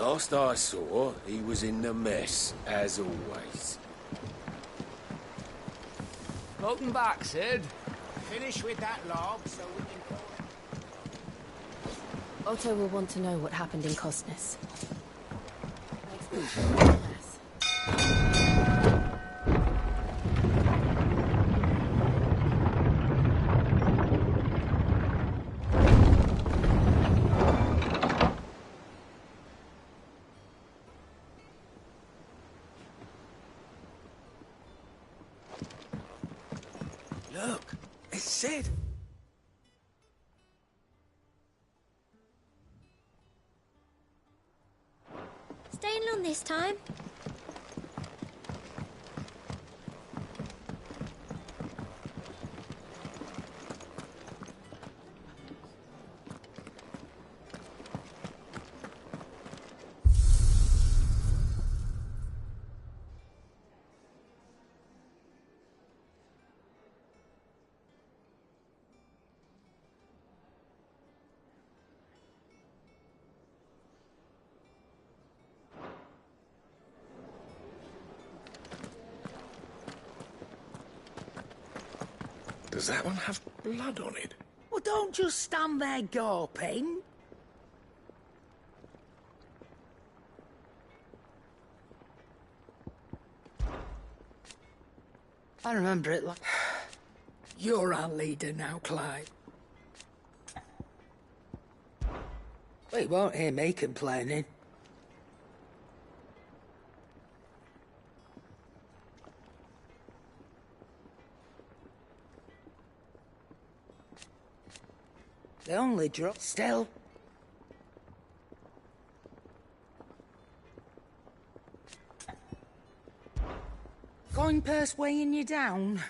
Last I saw, he was in the mess, as always. Welcome back, Sid. Finish with that log so we can go. Otto will want to know what happened in Costness. Look, it's Sid. Staying long this time? Does that one have blood on it? Well, don't just stand there gawping. I remember it like... You're our leader now, Clyde. Well, you won't hear me complaining. They only drop still. Going purse weighing you down.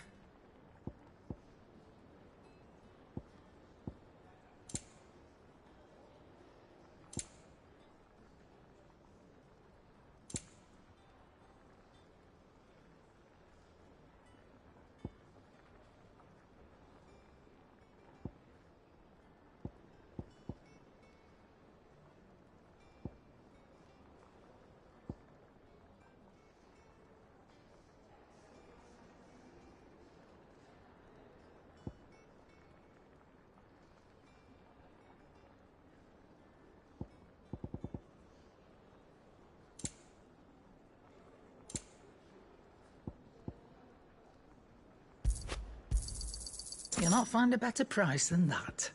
You'll not find a better price than that.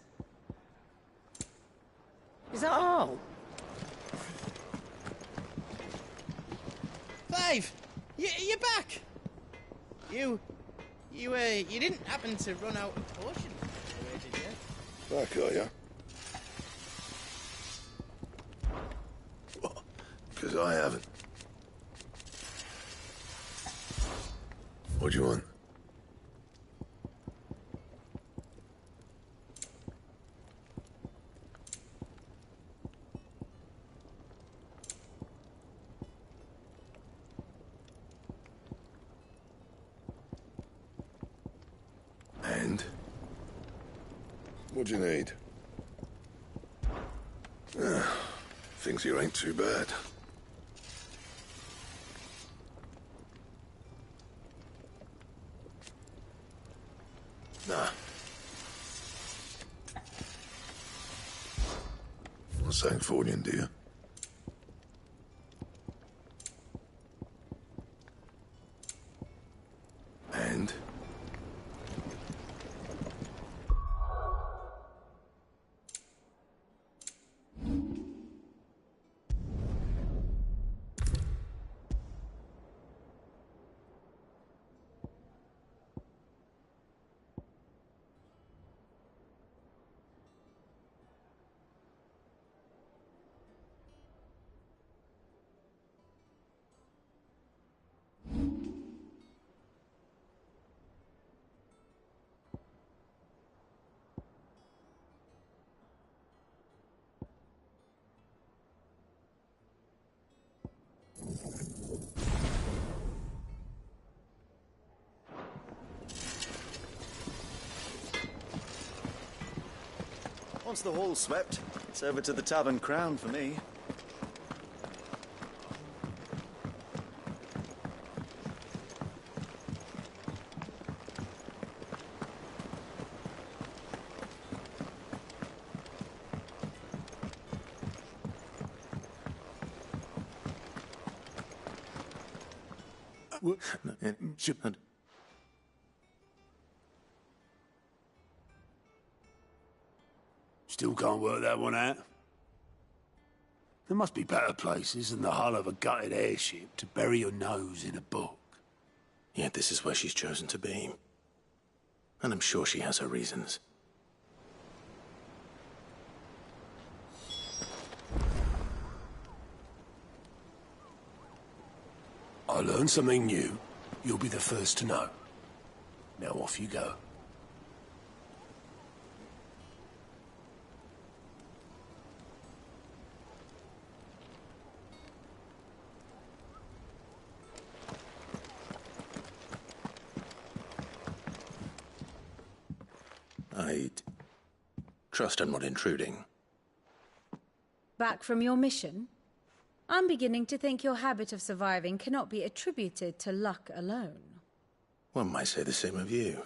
Is that all? Clive! You're back! You didn't happen to run out of potions, did you? Back, are you? Because I haven't. What do you want? And? What do you need? Things here ain't too bad. Nah. Want something for you, do you? And? Once the hall's swept, it's over to the Tavern Crown for me. Still can't work that one out? There must be better places than the hull of a gutted airship to bury your nose in a book. Yet this is where she's chosen to be. And I'm sure she has her reasons. I learn something new, you'll be the first to know. Now off you go. I'd trust I'm not intruding. Back from your mission? I'm beginning to think your habit of surviving cannot be attributed to luck alone. One might say the same of you,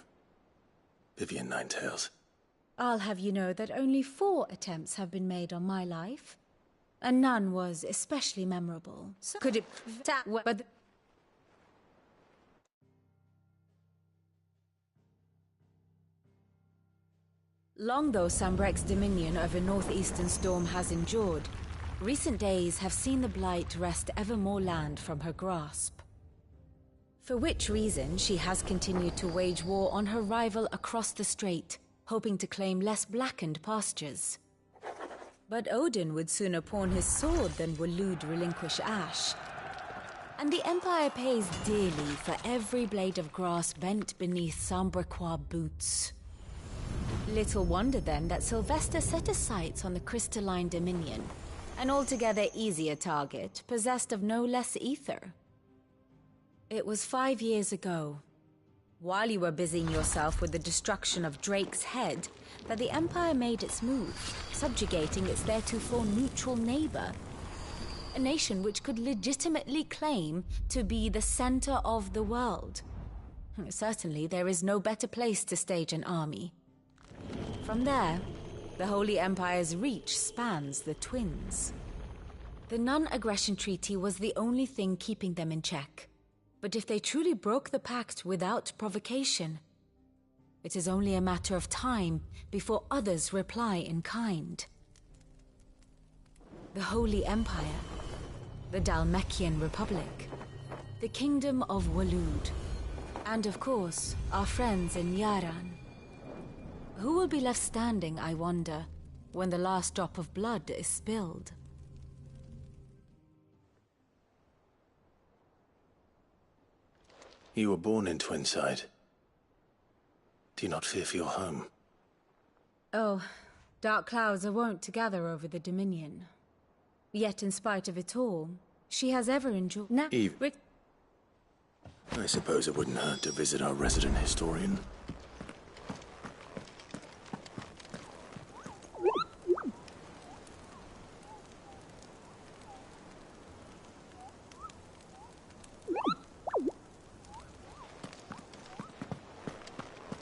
Vivian Ninetails. I'll have you know that only 4 attempts have been made on my life, and none was especially memorable. So could it... but... Long though Sambrek's dominion over northeastern Storm has endured, recent days have seen the Blight wrest ever more land from her grasp. For which reason she has continued to wage war on her rival across the strait, hoping to claim less blackened pastures. But Odin would sooner pawn his sword than Waloed relinquish Ash. And the Empire pays dearly for every blade of grass bent beneath Sambrequois boots. Little wonder then that Sylvester set his sights on the Crystalline Dominion, an altogether easier target, possessed of no less ether. It was 5 years ago, while you were busying yourself with the destruction of Drake's head, that the Empire made its move, subjugating its theretofore neutral neighbor, a nation which could legitimately claim to be the center of the world. Certainly, there is no better place to stage an army. From there, the Holy Empire's reach spans the Twins. The non-aggression treaty was the only thing keeping them in check. But if they truly broke the pact without provocation, it is only a matter of time before others reply in kind. The Holy Empire, the Dhalmekian Republic, the Kingdom of Waloed, and of course, our friends in Yaran. Who will be left standing, I wonder, when the last drop of blood is spilled? You were born in Twinside. Do you not fear for your home? Oh, dark clouds are wont to gather over the Dominion. Yet in spite of it all, she has ever enjoyed... Eve, I suppose it wouldn't hurt to visit our resident historian.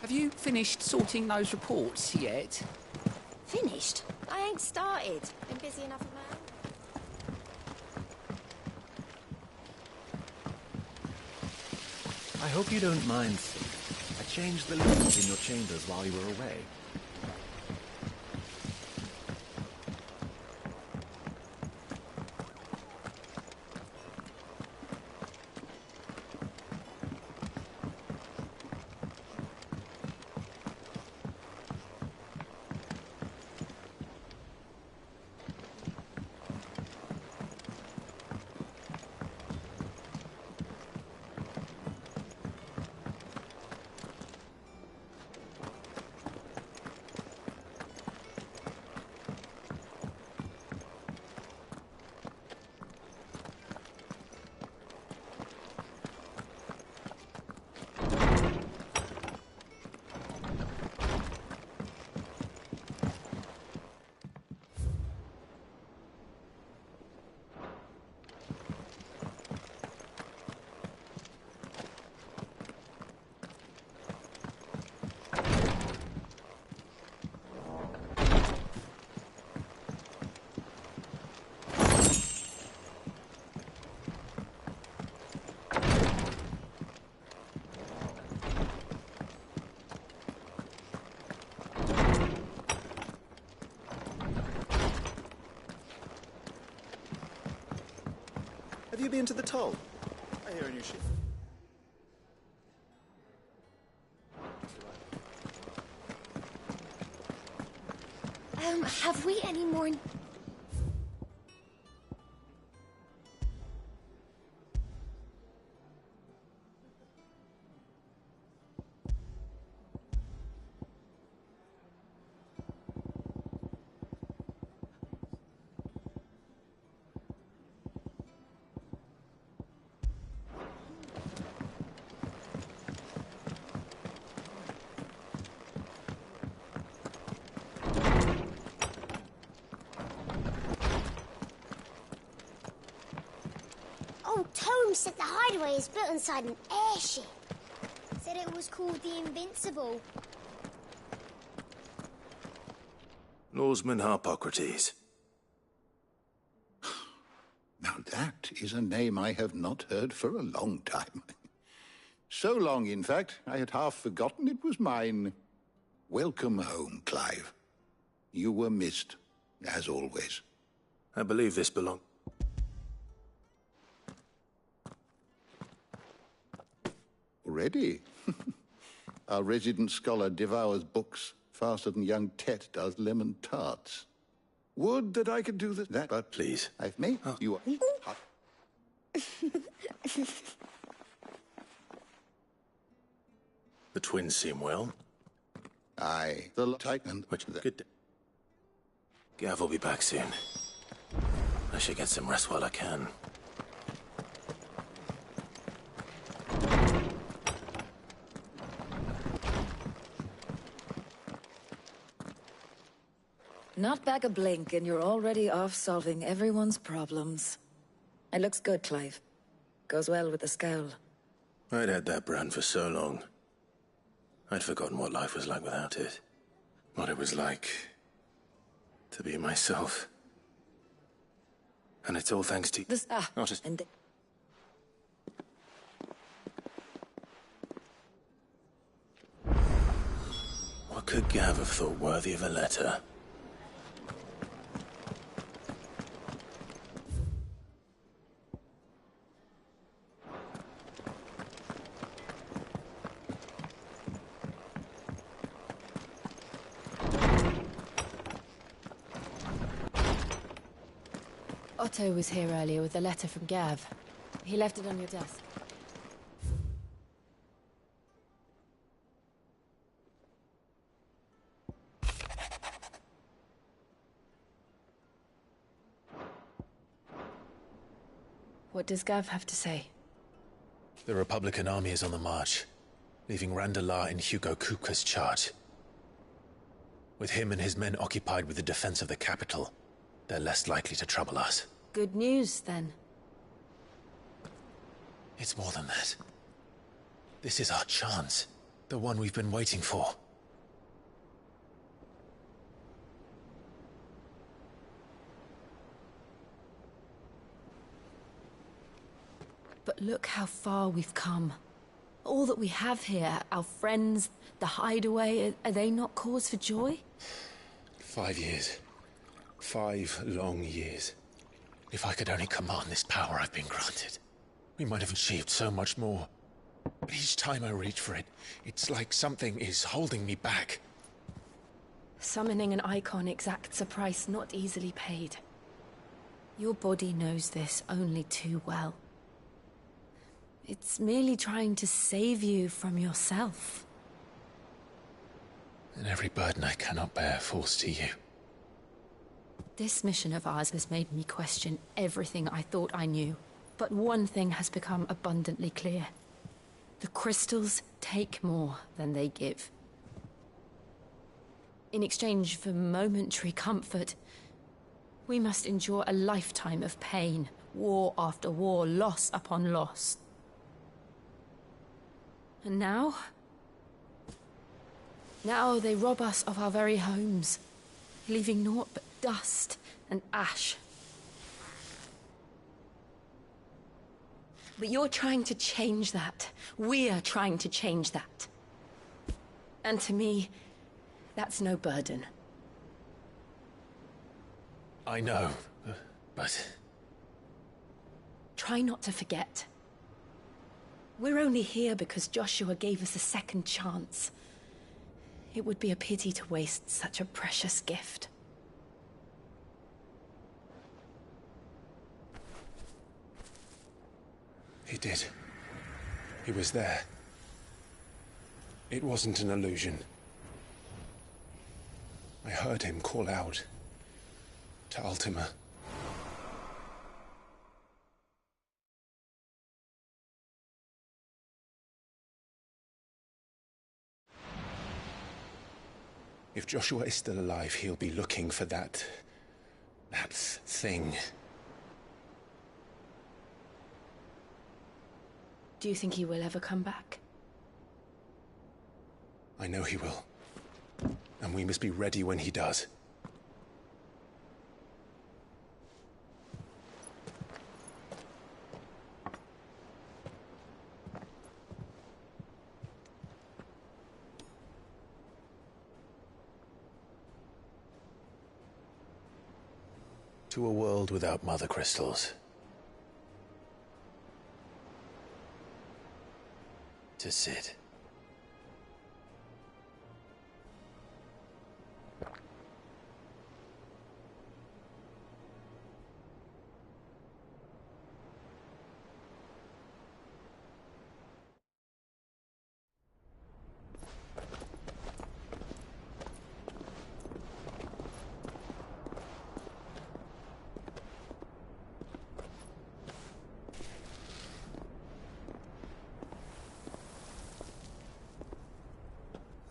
Have you finished sorting those reports yet? Finished? I ain't started. Been busy enough of my own. I hope you don't mind, Steve. I changed the looms in your chambers while you were away. we into the toll? I hear a new ship. Have we any more... Oh, Tome said the hideaway is built inside an airship. Said it was called the Invincible. Norseman Harpocrates. Now that is a name I have not heard for a long time. So long, in fact, I had half forgotten it was mine. Welcome home, Clive. You were missed, as always. I believe this belongs... Already? Our resident scholar devours books faster than young Tet does lemon tarts. Would that I could do that, but please. I've made you a... The twins seem well. Aye, the Titan. Which good. Gav will be back soon. I should get some rest while I can. Not back a blink, and you're already off solving everyone's problems. It looks good, Clive. Goes well with the scowl. I'd had that brand for so long. I'd forgotten what life was like without it. What it was like to be myself. And it's all thanks to... This... Not as... And what could Gav have thought worthy of a letter? Otto was here earlier with a letter from Gav. He left it on your desk. What does Gav have to say? The Republican army is on the march, leaving Randalar in Hugo Kupka's charge. With him and his men occupied with the defense of the capital, they're less likely to trouble us. Good news, then. It's more than that. This is our chance. The one we've been waiting for. But look how far we've come. All that we have here, our friends, the hideaway, are they not cause for joy? 5 years. 5 long years. If I could only command this power I've been granted, we might have achieved so much more. But each time I reach for it, it's like something is holding me back. Summoning an icon exacts a price not easily paid. Your body knows this only too well. It's merely trying to save you from yourself. And every burden I cannot bear falls to you. This mission of ours has made me question everything I thought I knew. But one thing has become abundantly clear. The crystals take more than they give. In exchange for momentary comfort, we must endure a lifetime of pain, war after war, loss upon loss. And now? Now they rob us of our very homes, leaving naught but dust and ash. But you're trying to change that. We're trying to change that. And to me, that's no burden. I know, but... Try not to forget. We're only here because Joshua gave us a second chance. It would be a pity to waste such a precious gift. He did. He was there. It wasn't an illusion. I heard him call out to Ultima. If Joshua is still alive, he'll be looking for that thing. Do you think he will ever come back? I know he will. And we must be ready when he does. To a world without mother crystals. To Cid.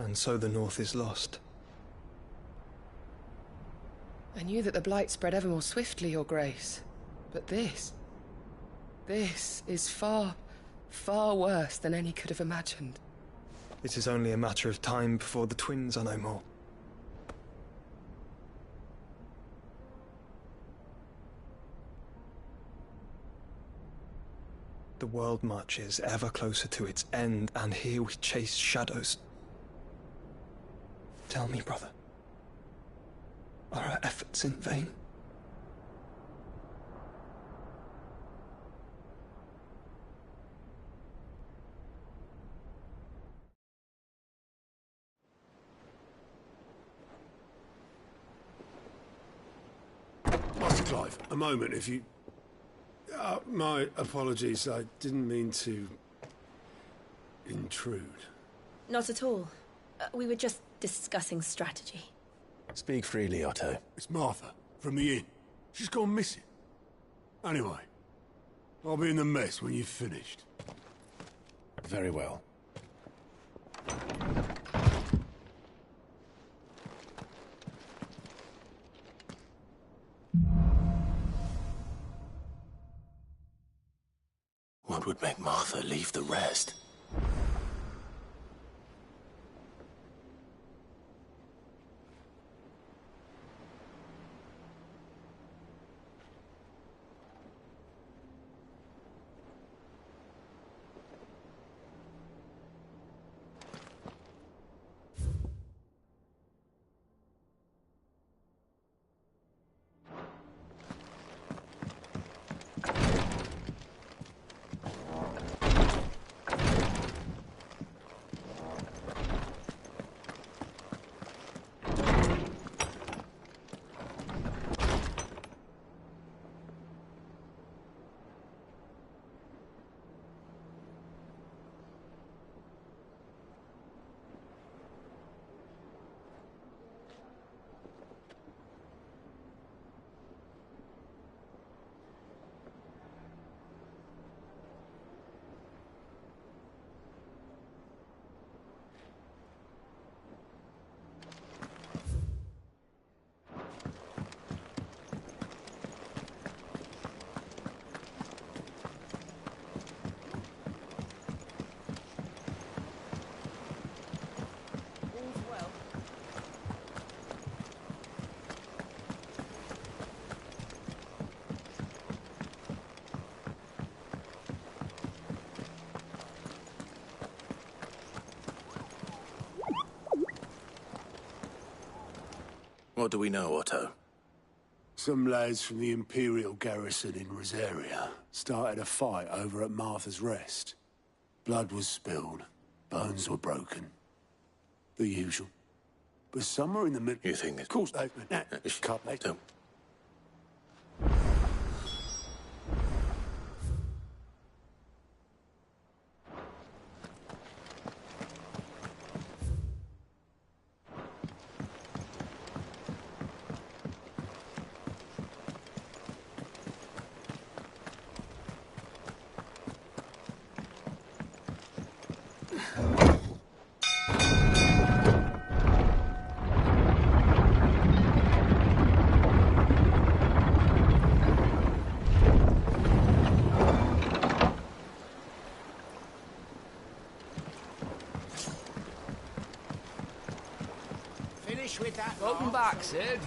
And so the North is lost. I knew that the Blight spread ever more swiftly, Your Grace. But this is far, far worse than any could have imagined. It is only a matter of time before the twins are no more. The world marches ever closer to its end, and here we chase shadows. Tell me, brother, are our efforts in vain? Master Clive, a moment, if you... my apologies, I didn't mean to... intrude. Not at all. We were just discussing strategy. Speak freely, Otto. It's Martha, from the inn. She's gone missing. Anyway, I'll be in the mess when you've finished. Very well. What would make Martha leave the rest? What do we know, Otto? Some lads from the Imperial garrison in Rosaria started a fight over at Martha's Rest. Blood was spilled, bones were broken. The usual. But somewhere in the middle... You think that... Of course, they... Cut, they don't. With that. Welcome back, Sid.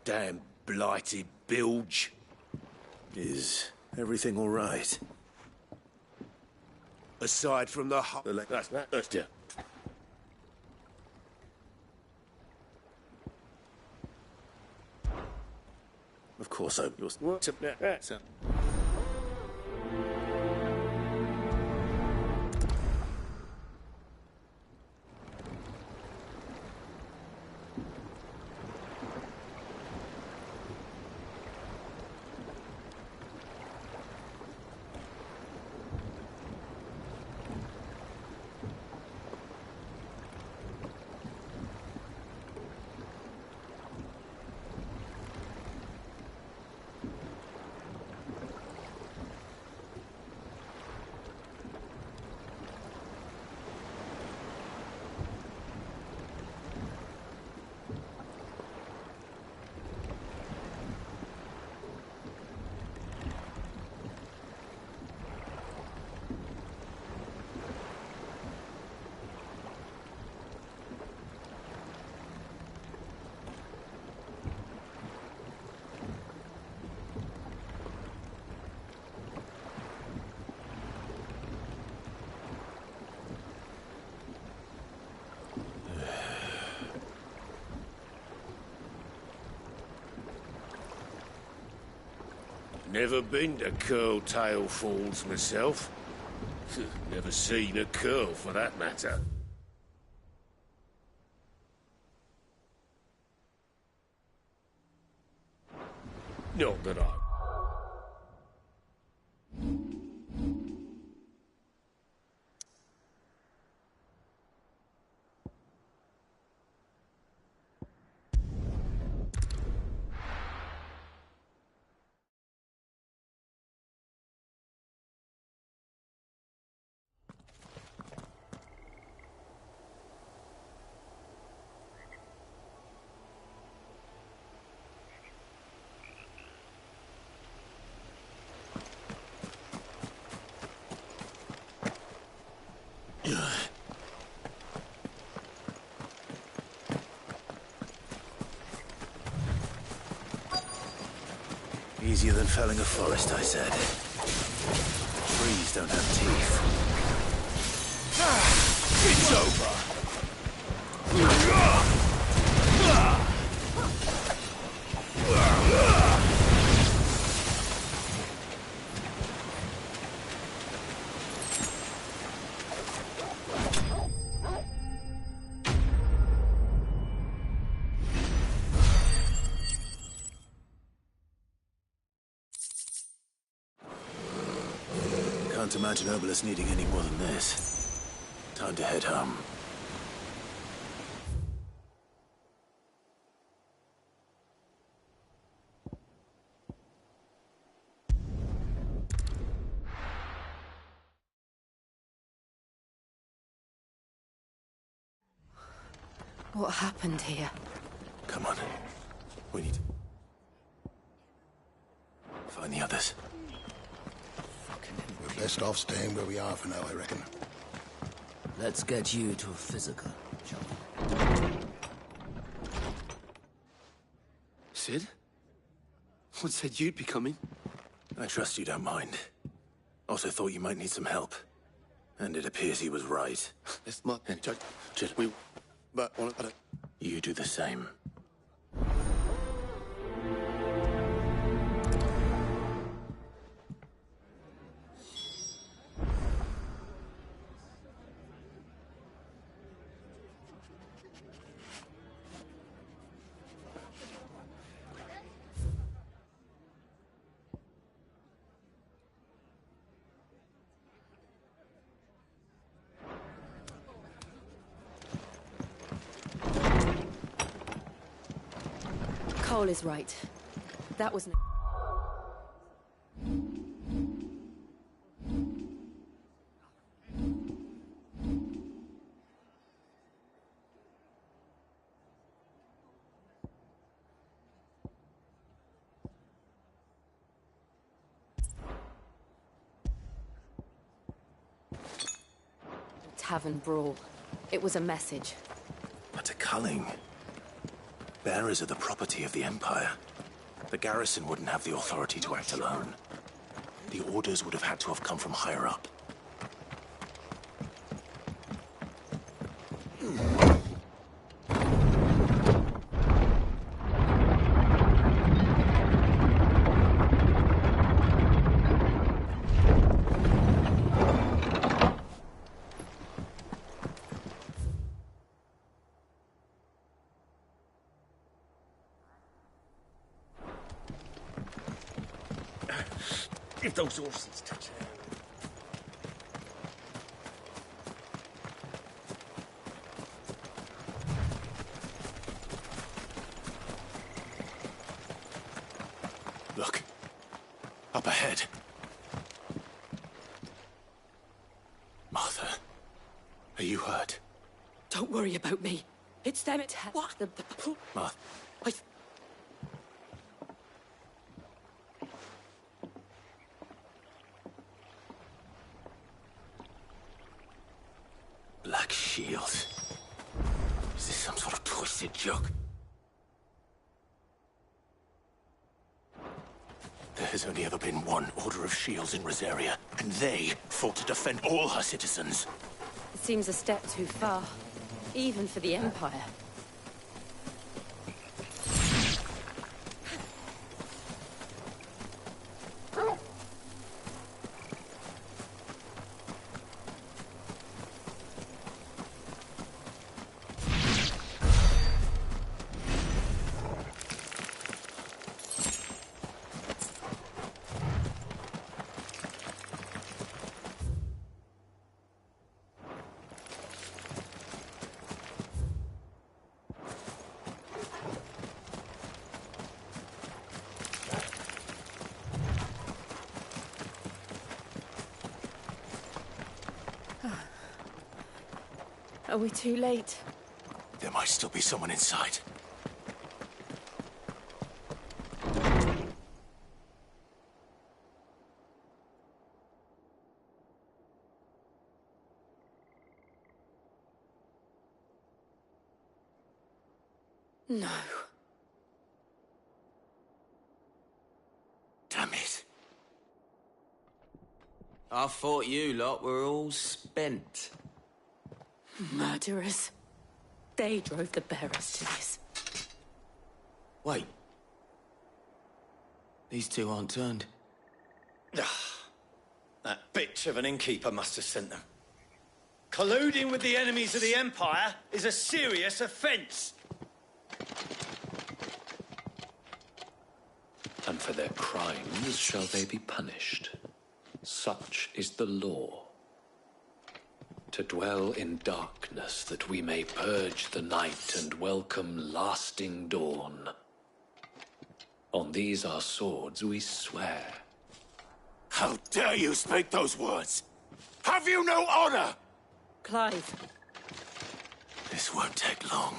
Damn blighted bilge. Is everything all right? Aside from the that's dear. Of course I was. Never been to Curltail Falls myself. Never seen a curl, for that matter. Not that I... Easier than felling a forest, I said. Trees don't have teeth. It's over! Can't imagine Obelisk needing any more than this. Time to head home. What happened here? Come on. We need to find the others. We're best off staying where we are for now, I reckon. Let's get you to a physical, shall we? Sid? What said you'd be coming? I trust you don't mind. Also thought you might need some help. And it appears he was right. You do the same. Cole is right. That was... Tavern brawl. It was a message. But a culling. Bearers are the property of the Empire. The garrison wouldn't have the authority to act alone. The orders would have had to have come from higher up. If those horses touch it. Look. Up ahead. Martha. Are you hurt? Don't worry about me. It's them. What? Martha. Black Shield. Is this some sort of twisted joke? There has only ever been one Order of Shields in Rosaria, and they fought to defend all her citizens. It seems a step too far, even for the Empire. Are we too late? There might still be someone inside. No. Damn it. I thought you lot were all spent. Murderers. They drove the bearers to this. Wait. These two aren't turned. That bitch of an innkeeper must have sent them. Colluding with the enemies of the Empire is a serious offence. And for their crimes shall they be punished. Such is the law. To dwell in darkness that we may purge the night and welcome lasting dawn. On these our swords we swear. How dare you speak those words? Have you no honor? Clive. This won't take long.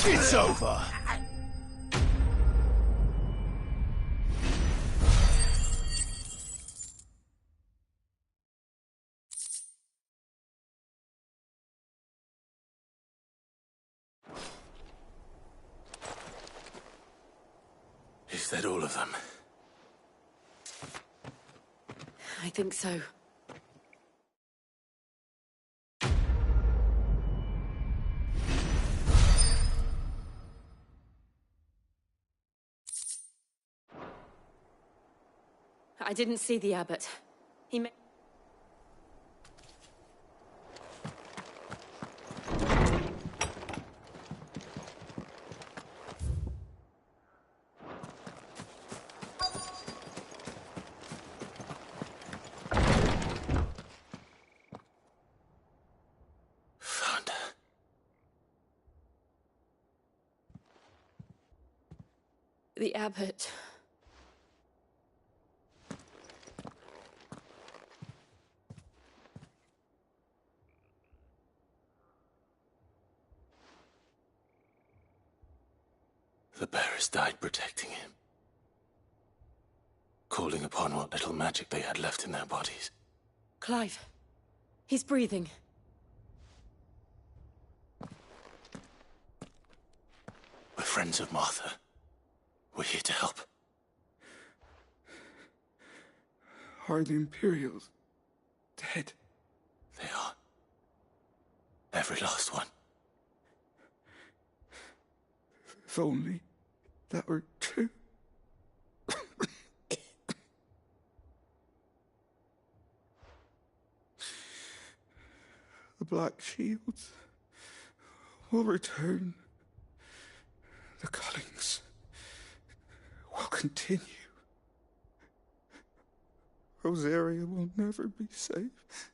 It's over. Is that all of them? I think so. I didn't see the abbot. He may... Found her. The abbot... The bearers died protecting him. Calling upon what little magic they had left in their bodies. Clive. He's breathing. We're friends of Martha. We're here to help. Are the Imperials dead? They are. Every last one. If only that were true. The Black Shields will return. The Cullings will continue. Rosaria will never be safe.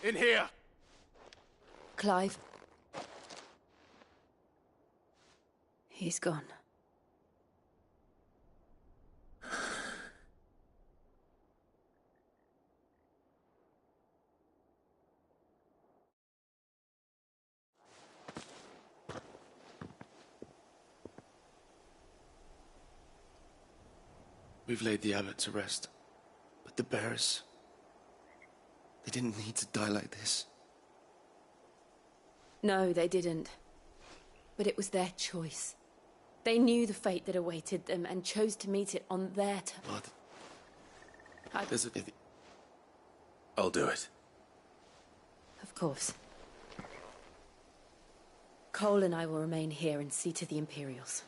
In here! Clive. He's gone. We've laid the abbot to rest, but the bearers... they didn't need to die like this. No, they didn't. But it was their choice. They knew the fate that awaited them and chose to meet it on their terms. There's a... I'll do it. Of course. Cole and I will remain here and see to the Imperials.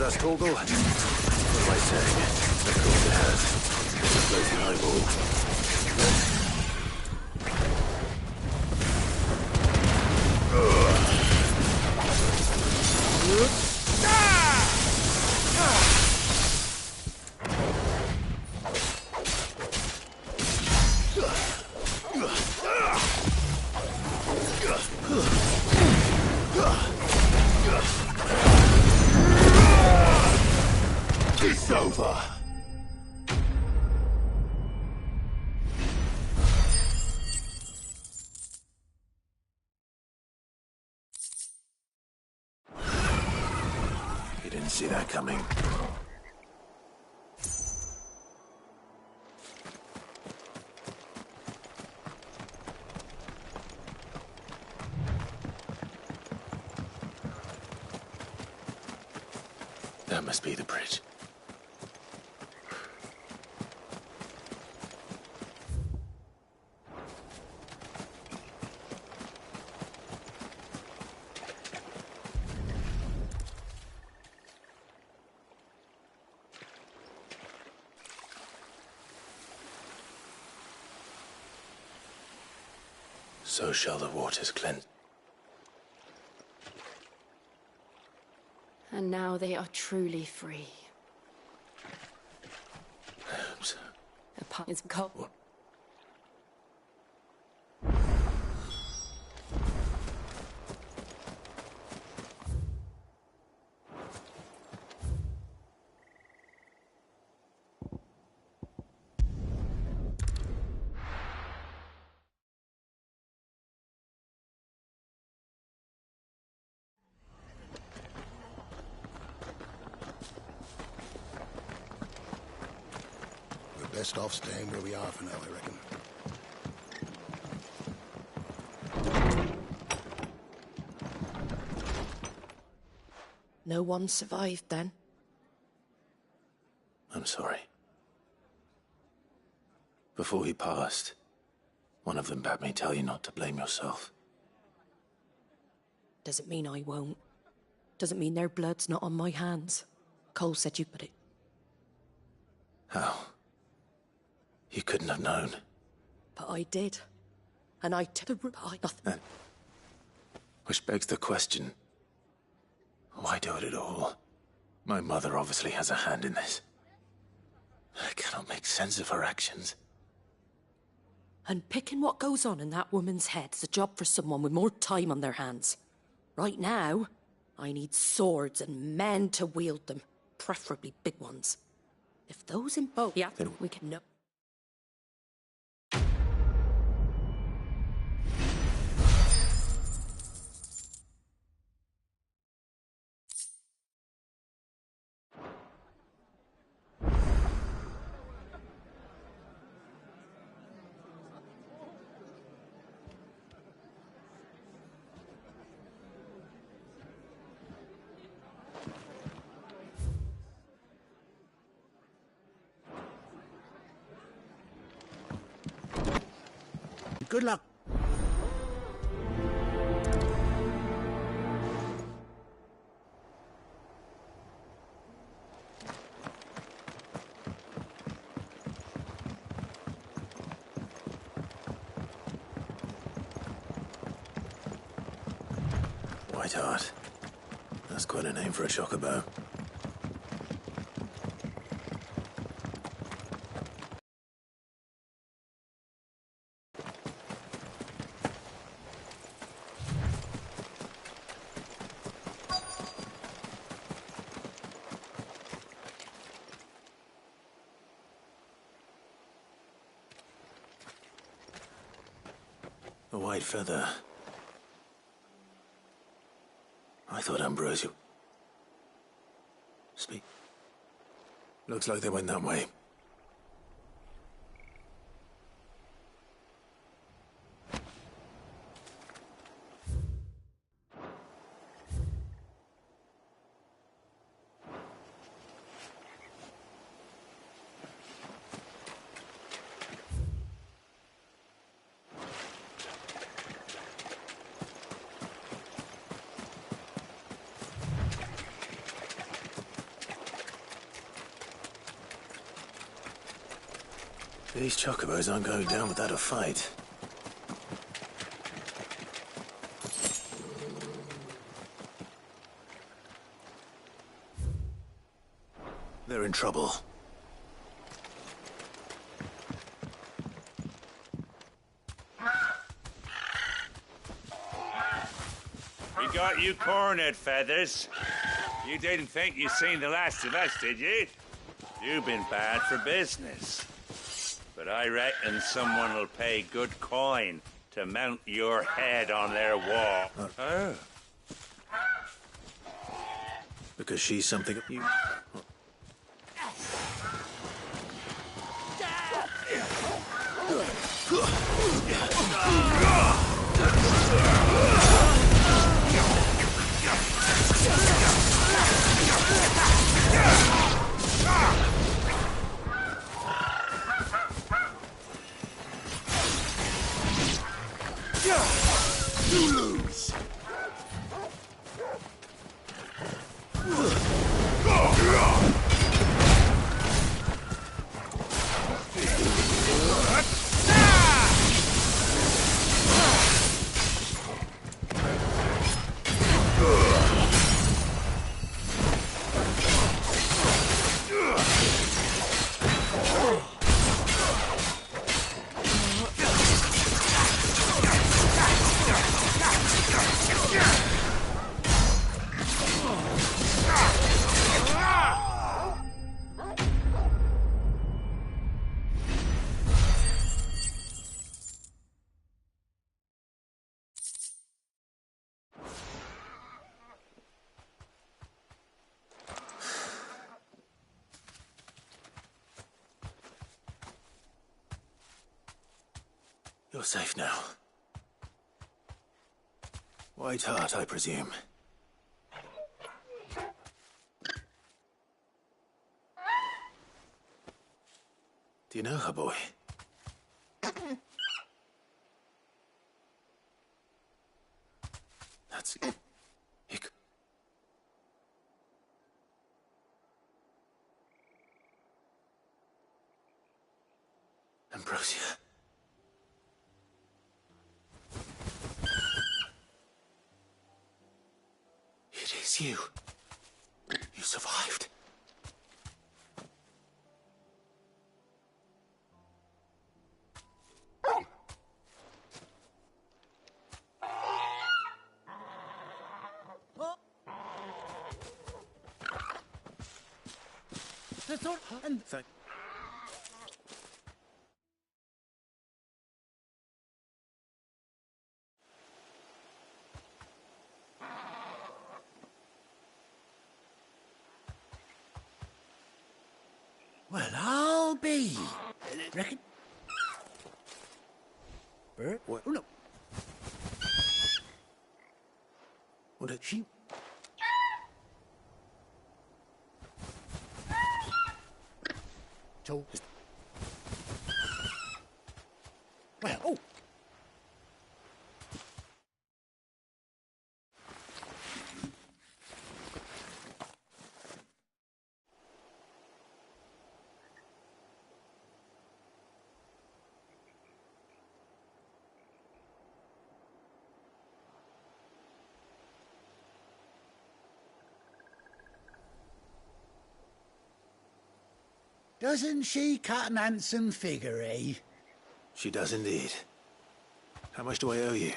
at us, Torgal? What am I saying? Of course it has. It's a floating eyeball. It's over. You didn't see that coming. That must be the bridge. So shall the waters cleanse. And now they are truly free. The pot is cold. Best off staying where we are for now, I reckon. No one survived then? I'm sorry. Before he passed, one of them bade me tell you not to blame yourself. Doesn't mean I won't. Doesn't mean their blood's not on my hands. Cole said you put it. How? You couldn't have known. But I did. And I took the route. Nothing. Which begs the question, why do it at all? My mother obviously has a hand in this. I cannot make sense of her actions. And picking what goes on in that woman's head is a job for someone with more time on their hands. Right now, I need swords and men to wield them, preferably big ones. If those in both, then we can know. Good luck. Whiteheart. That's quite a name for a chocobo. A white feather. I thought Ambrosio... Speak. Looks like they went that way. These chocobos aren't going down without a fight. They're in trouble. We got you cornered, Feathers. You didn't think you'd seen the last of us, did you? You've been bad for business. But I reckon someone will pay good coin to mount your head on their wall. Oh. Because she's something you... You lose. You're safe now. White Hart, I presume. Do you know her, boy? That's... Ambrosia. It is you. You survived. Thank... Well, I'll be. Reckon? Bert? What? Oh, no. What did she... So... Well, oh! Doesn't she cut an handsome figure, eh? She does indeed. How much do I owe you?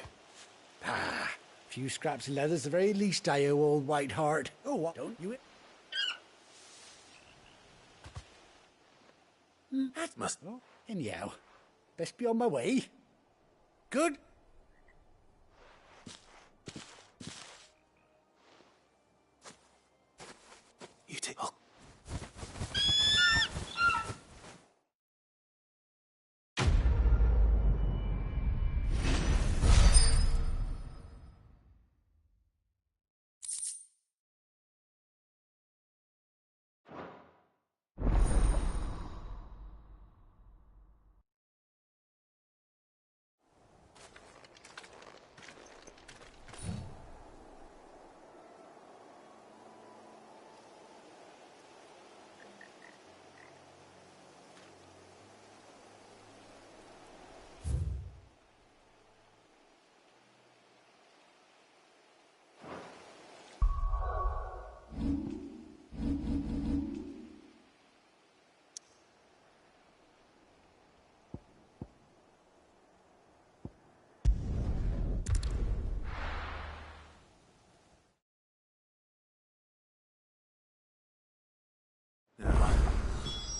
Ah, a few scraps of leather's the very least I owe old White Hart. Oh, what? Don't you? That must... Oh, anyhow, best be on my way. Good? You take... Oh.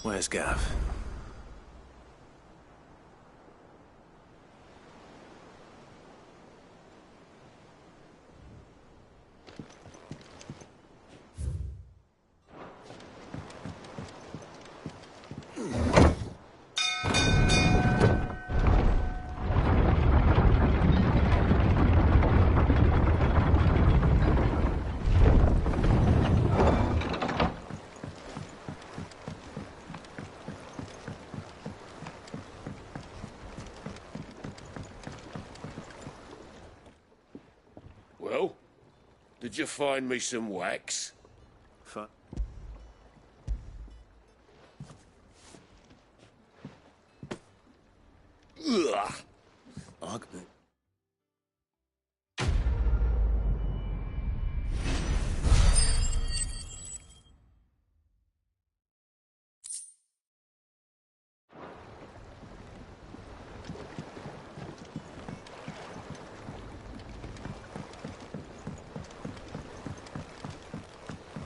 Where's Gav? Well, did you find me some wax? Ugh. Ugly.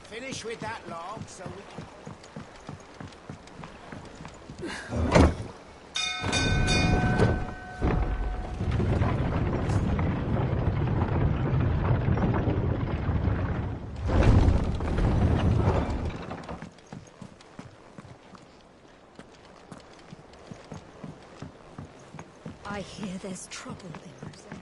Finish with that log so we can... I hear there's trouble in Rosaria.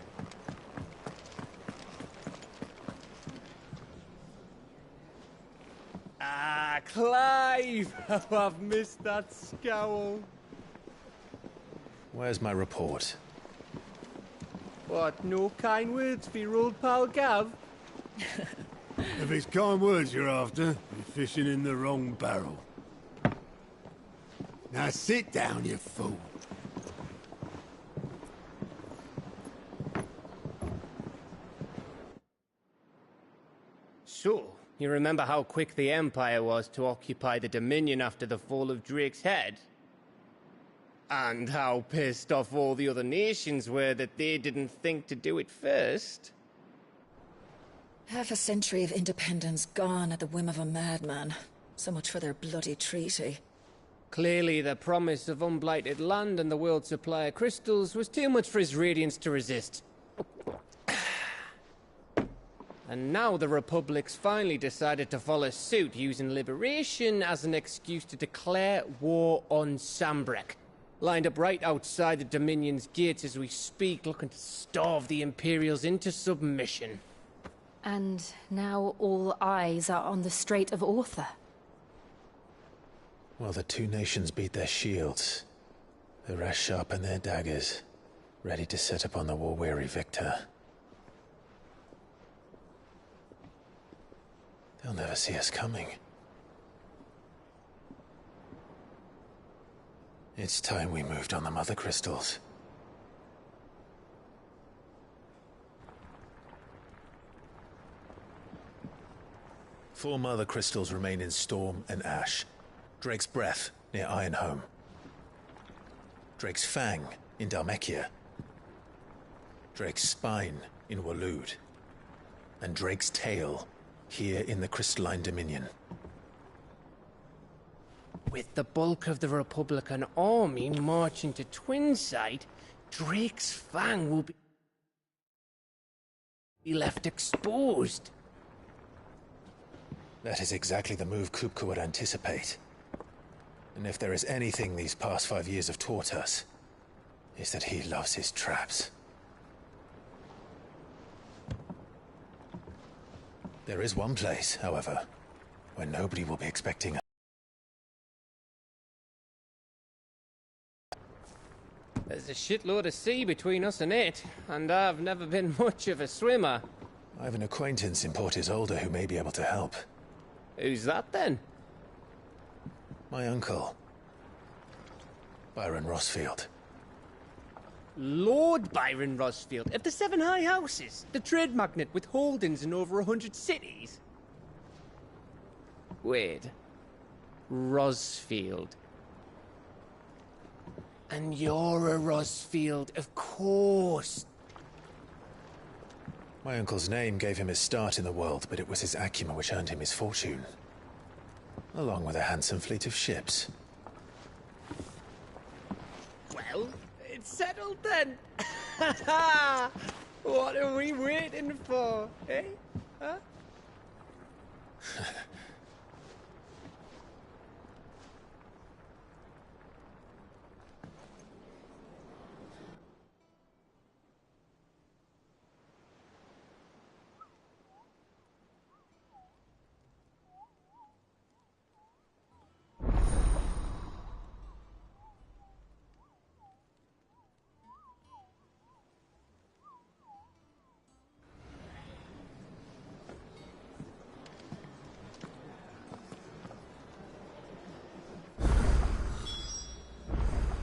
Ah, Clive! How I've missed that scowl. Where's my report? What, no kind words for your old pal Gav? If it's kind words you're after, you're fishing in the wrong barrel. Now sit down, you fool. So, you remember how quick the Empire was to occupy the Dominion after the fall of Drake's head? And how pissed off all the other nations were that they didn't think to do it first? Half a century of independence gone at the whim of a madman. So much for their bloody treaty. Clearly, the promise of unblighted land and the world's supply of crystals was too much for his radiance to resist. And now the Republic's finally decided to follow suit, using liberation as an excuse to declare war on Sanbreque. Lined up right outside the Dominion's gates as we speak, looking to starve the Imperials into submission. And now all eyes are on the Strait of Author. Well, the two nations beat their shields. The rest sharpen their daggers, ready to set upon the war-weary victor. They'll never see us coming. It's time we moved on the Mother Crystals. Four Mother Crystals remain in Storm and Ash. Drake's Breath, near Ironhome. Drake's Fang, in Dhalmekia. Drake's Spine, in Waloed. And Drake's Tail, here in the Crystalline Dominion. With the bulk of the Republican army marching to Twinside, Drake's Fang will be left exposed. That is exactly the move Kupka would anticipate. And if there is anything these past 5 years have taught us, is that he loves his traps. There is one place, however, where nobody will be expecting us. There's a shitload of sea between us and it, and I've never been much of a swimmer. I have an acquaintance in Port Isolde who may be able to help. Who's that then? My uncle, Byron Rosfield. Lord Byron Rosfield of the Seven High Houses, the trade magnate with holdings in over 100 cities. Wait, Rosfield. And you're a Rosfield, of course. My uncle's name gave him his start in the world, but it was his acumen which earned him his fortune. Along with a handsome fleet of ships. settled then. What are we waiting for, eh? Huh?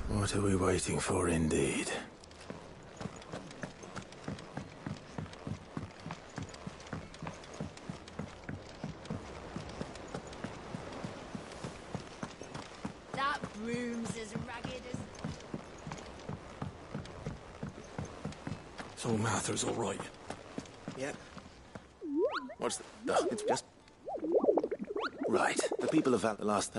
What are we waiting for, indeed? That room's as ragged as... So Martha's all right. Yep. What's the... it's just... Right. The people of Val... the last...